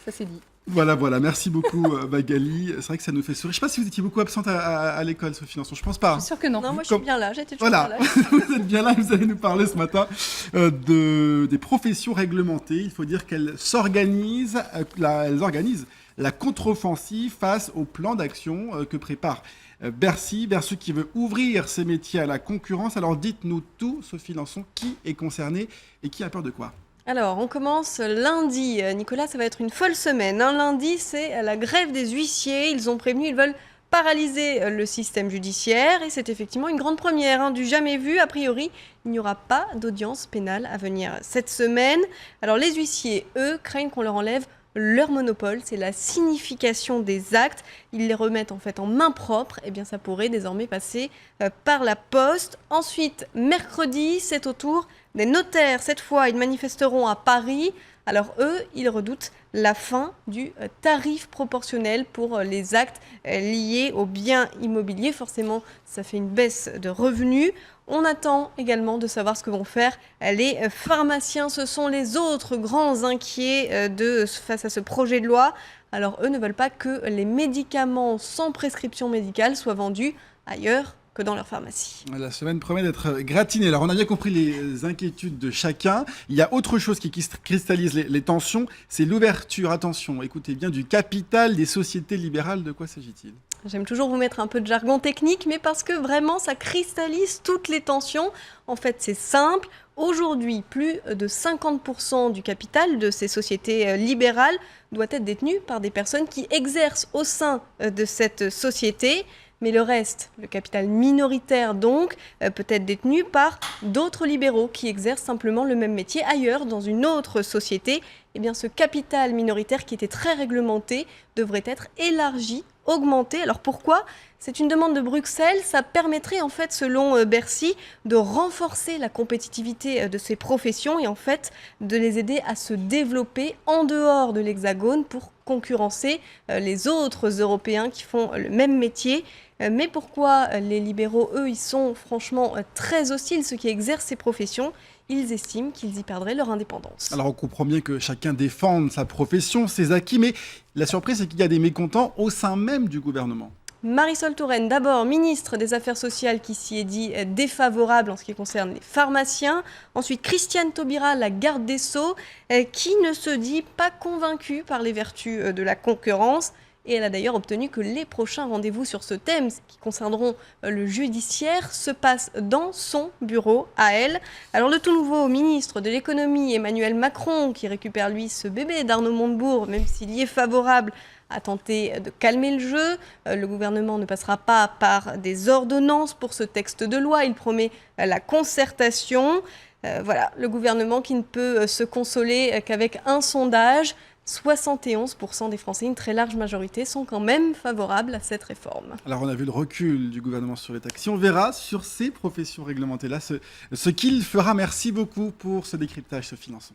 ça c'est dit. Voilà, merci beaucoup Magali. C'est vrai que ça nous fait sourire. Je ne sais pas si vous étiez beaucoup absente à l'école, Sophie Lançon. Je pense pas. Je suis sûre que non. Non, moi je suis bien là, j'étais toujours Voilà, bien là. vous êtes bien là et vous allez nous parler ce matin des professions réglementées. Il faut dire qu'elles s'organisent, elles organisent la contre-offensive face au plan d'action que prépare Bercy qui veut ouvrir ses métiers à la concurrence. Alors dites-nous tout, Sophie Lançon, qui est concerné et qui a peur de quoi ? Alors, on commence lundi. Nicolas, ça va être une folle semaine. Lundi, c'est la grève des huissiers. Ils ont prévenu, ils veulent paralyser le système judiciaire. Et c'est effectivement une grande première, du jamais vu. A priori, il n'y aura pas d'audience pénale à venir cette semaine. Alors, les huissiers, eux, craignent qu'on leur enlève leur monopole, c'est la signification des actes. Ils les remettent en fait en main propre. Et bien, ça pourrait désormais passer par la poste. Ensuite, mercredi, c'est au tour des notaires. Cette fois, ils manifesteront à Paris. Alors eux, ils redoutent la fin du tarif proportionnel pour les actes liés aux biens immobiliers. Forcément, ça fait une baisse de revenus. On attend également de savoir ce que vont faire les pharmaciens. Ce sont les autres grands inquiets face à ce projet de loi. Alors eux ne veulent pas que les médicaments sans prescription médicale soient vendus ailleurs que dans leur pharmacie. La semaine promet d'être gratinée. Alors on a bien compris les inquiétudes de chacun. Il y a autre chose qui cristallise les tensions, c'est l'ouverture, attention, écoutez bien, du capital des sociétés libérales. De quoi s'agit-il ? J'aime toujours vous mettre un peu de jargon technique, mais parce que vraiment ça cristallise toutes les tensions. En fait, c'est simple. Aujourd'hui, plus de 50% du capital de ces sociétés libérales doit être détenu par des personnes qui exercent au sein de cette société. Mais le reste, le capital minoritaire donc, peut être détenu par d'autres libéraux qui exercent simplement le même métier ailleurs, dans une autre société. Eh bien, ce capital minoritaire qui était très réglementé devrait être élargi, augmenté. Alors pourquoi ? C'est une demande de Bruxelles. Ça permettrait en fait, selon Bercy, de renforcer la compétitivité de ces professions et en fait de les aider à se développer en dehors de l'Hexagone pour concurrencer les autres Européens qui font le même métier. Mais pourquoi les libéraux, eux, ils sont franchement très hostiles, ceux qui exercent ces professions ? Ils estiment qu'ils y perdraient leur indépendance. Alors on comprend bien que chacun défende sa profession, ses acquis, mais la surprise c'est qu'il y a des mécontents au sein même du gouvernement. Marisol Touraine, d'abord ministre des Affaires sociales, qui s'y est dit défavorable en ce qui concerne les pharmaciens. Ensuite, Christiane Taubira, la garde des Sceaux, qui ne se dit pas convaincue par les vertus de la concurrence. Et elle a d'ailleurs obtenu que les prochains rendez-vous sur ce thème, qui concerneront le judiciaire, se passent dans son bureau à elle. Alors le tout nouveau ministre de l'économie, Emmanuel Macron, qui récupère lui ce bébé d'Arnaud Montebourg, même s'il y est favorable, a tenté de calmer le jeu. Le gouvernement ne passera pas par des ordonnances pour ce texte de loi. Il promet la concertation. Voilà, le gouvernement qui ne peut se consoler qu'avec un sondage. 71% des Français, une très large majorité, sont quand même favorables à cette réforme. Alors on a vu le recul du gouvernement sur les taxis. On verra sur ces professions réglementées-là ce qu'il fera. Merci beaucoup pour ce décryptage, Sophie Lançon.